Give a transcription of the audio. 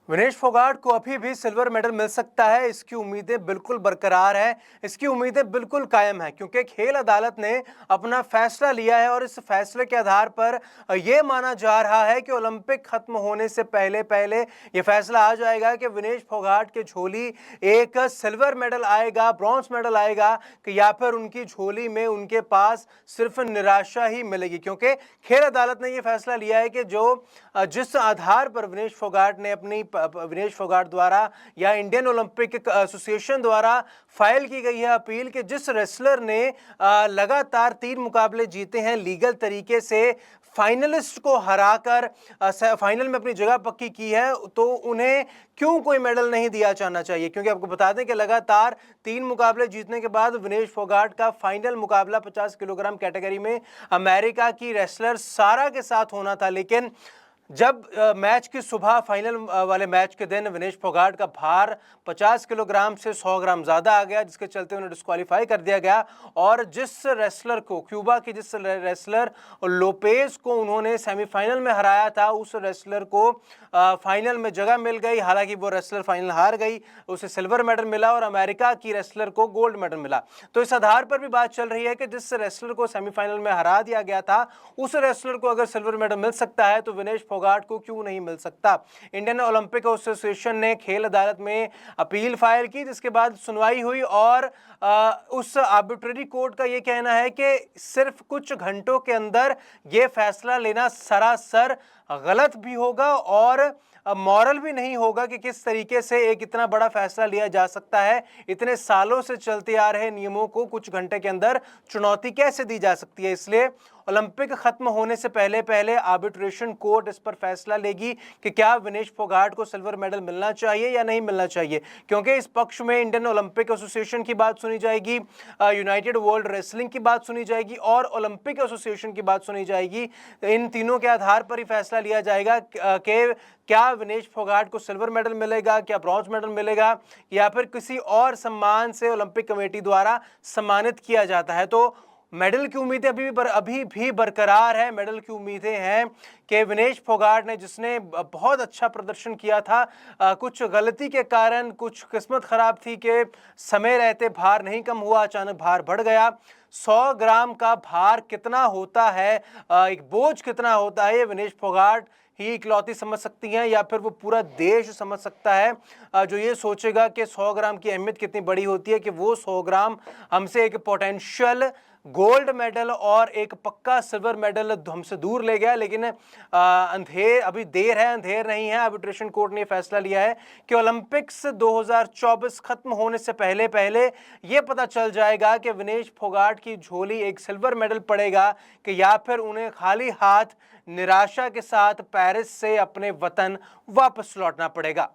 विनेश फोगाट को अभी भी सिल्वर मेडल मिल सकता है। इसकी उम्मीदें बिल्कुल बरकरार है, इसकी उम्मीदें बिल्कुल कायम है, क्योंकि खेल अदालत ने अपना फैसला लिया है और इस फैसले के आधार पर यह माना जा रहा है कि ओलंपिक खत्म होने से पहले पहले यह फैसला आ जाएगा कि विनेश फोगाट की झोली एक सिल्वर मेडल आएगा, ब्रॉन्ज मेडल आएगा, कि या फिर उनकी झोली में उनके पास सिर्फ निराशा ही मिलेगी। क्योंकि खेल अदालत ने यह फैसला लिया है कि जिस आधार पर विनेश फोगाट द्वारा या इंडियन ओलंपिक एसोसिएशन द्वारा फाइल की गई है अपील कि जिस रेसलर ने लगातार 3 मुकाबले जीते हैं लीगल तरीके से, फाइनलिस्ट को हराकर फाइनल में अपनी जगह पक्की की है, तो उन्हें क्यों कोई मेडल नहीं दिया जाना चाहिए। क्योंकि आपको बता दें कि लगातार 3 मुकाबले जीतने के बाद विनेश फोगाट का फाइनल मुकाबला 50 किलोग्राम कैटेगरी में अमेरिका की रेसलर सारा के साथ होना था, लेकिन जब मैच की सुबह फाइनल वाले मैच के दिन विनेश फोगाट का भार 50 किलोग्राम से 100 ग्राम ज़्यादा आ गया, जिसके चलते उन्हें डिस्क्वालीफाई कर दिया गया। और जिस रेसलर को क्यूबा की जिस रेसलर लोपेज को उन्होंने सेमीफाइनल में हराया था, उस रेसलर को फाइनल में जगह मिल गई। हालांकि वो रेसलर फाइनल हार गई, उसे सिल्वर मेडल मिला और अमेरिका की रेसलर को गोल्ड मेडल मिला। तो इस आधार पर भी बात चल रही है कि जिस रेसलर को सेमीफाइनल में हरा दिया गया था, उस रेसलर को अगर सिल्वर मेडल मिल सकता है तो विनेश फोगाट को क्यों नहीं मिल सकता। इंडियन ओलंपिक एसोसिएशन ने खेल अदालत में अपील फाइल की, जिसके बाद सुनवाई हुई और उस आर्बिट्रेरी कोर्ट का यह कहना है कि सिर्फ कुछ घंटों के अंदर यह फैसला लेना सरासर गलत भी होगा और मॉरल भी नहीं होगा कि किस तरीके से एक इतना बड़ा फैसला लिया जा सकता है। इतने सालों से चलते आ रहे नियमों को कुछ घंटे के अंदर चुनौती कैसे दी जा सकती है। इसलिए ओलंपिक खत्म होने से पहले पहले आर्बिट्रेशन कोर्ट इस पर फैसला लेगी कि क्या विनेश फोगाट को सिल्वर मेडल मिलना चाहिए या नहीं मिलना चाहिए। क्योंकि इस पक्ष में इंडियन ओलंपिक एसोसिएशन की बात सुनी जाएगी, यूनाइटेड वर्ल्ड रेसलिंग की बात सुनी जाएगी और ओलंपिक एसोसिएशन की बात सुनी जाएगी। इन तीनों के आधार पर ही फैसला लिया जाएगा कि क्या विनेश फोगाट को सिल्वर मेडल मिलेगा, क्या ब्रॉन्ज मेडल मिलेगा, या फिर किसी और सम्मान से ओलंपिक कमेटी द्वारा सम्मानित किया जाता है। तो मेडल की उम्मीदें अभी भी बरकरार है। मेडल की उम्मीदें हैं कि विनेश फोगाट ने, जिसने बहुत अच्छा प्रदर्शन किया था, कुछ गलती के कारण, कुछ किस्मत खराब थी कि समय रहते भार नहीं कम हुआ, अचानक भार बढ़ गया। 100 ग्राम का भार कितना होता है, एक बोझ कितना होता है, ये विनेश फोगाट ही इकलौती समझ सकती हैं, या फिर वो पूरा देश समझ सकता है जो ये सोचेगा कि 100 ग्राम की अहमियत कितनी बड़ी होती है, कि वो 100 ग्राम हमसे एक पोटेंशियल गोल्ड मेडल और एक पक्का सिल्वर मेडल हमसे दूर ले गया। लेकिन अभी देर है, अंधेर नहीं है। आर्बिट्रेशन कोर्ट ने फैसला लिया है कि ओलंपिक्स 2024 खत्म होने से पहले पहले ये पता चल जाएगा कि विनेश फोगाट की झोली एक सिल्वर मेडल पड़ेगा कि या फिर उन्हें खाली हाथ निराशा के साथ पेरिस से अपने वतन वापस लौटना पड़ेगा।